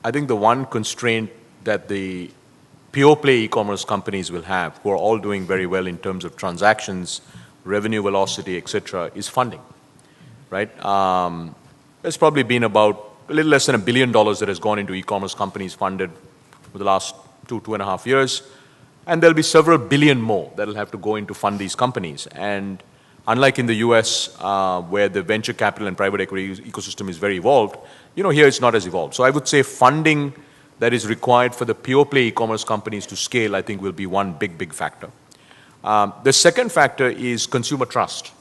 I think the one constraint that the pure play e-commerce companies will have, who are all doing very well in terms of transactions, revenue velocity, etc., is funding, right? There's probably been about a little less than $1 billion that has gone into e-commerce companies funded for the last 2.5 years. And there'll be several billion more that'll have to go in to fund these companies. And unlike in the US, where the venture capital and private equity ecosystem is very evolved, here it's not as evolved. So I would say funding that is required for the pure play e-commerce companies to scale, I think, will be one big factor. The second factor is consumer trust.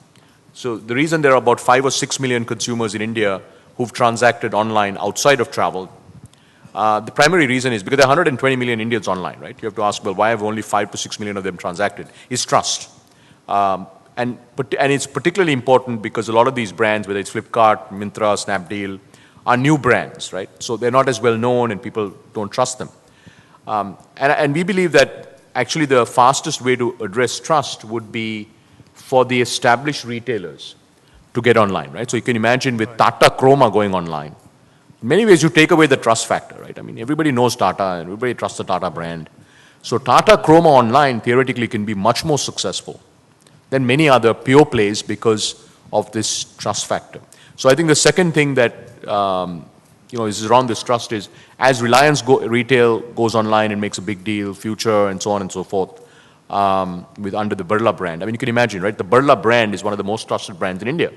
So the reason there are about 5 or 6 million consumers in India who've transacted online outside of travel, the primary reason is because there are 120 million Indians online, right? You have to ask, well, why have only 5 to 6 million of them transacted? Is trust. And it's particularly important because a lot of these brands, whether it's Flipkart, Myntra, Snapdeal, are new brands, right? So they're not as well known and people don't trust them. And we believe that actually the fastest way to address trust would be for the established retailers to get online, right? So you can imagine with Tata Croma going online, in many ways you take away the trust factor, right? I mean, everybody knows Tata and everybody trusts the Tata brand. So Tata Croma online theoretically can be much more successful than many other pure plays because of this trust factor. So I think the second thing that is around this trust is as Reliance Retail goes online and makes a big deal, Future and so on and so forth, under the Birla brand. I mean, you can imagine, right? The Birla brand is one of the most trusted brands in India.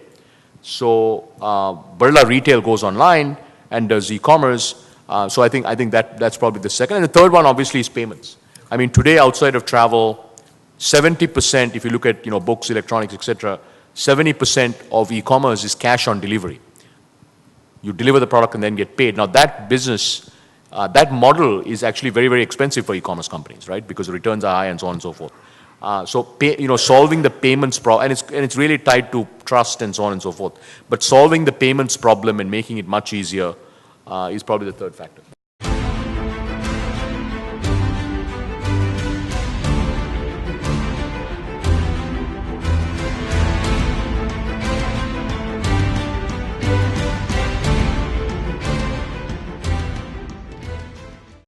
So Birla Retail goes online and does e-commerce. So I think that's probably the second. And the third one obviously is payments. I mean, today outside of travel, 70%, if you look at books, electronics, etc., 70% of e-commerce is cash on delivery. You deliver the product and then get paid. Now that business, that model is actually very expensive for e-commerce companies, right? Because the returns are high and so on and so forth. So solving the payments problem, and it's really tied to trust and so on and so forth. But solving the payments problem and making it much easier is probably the third factor.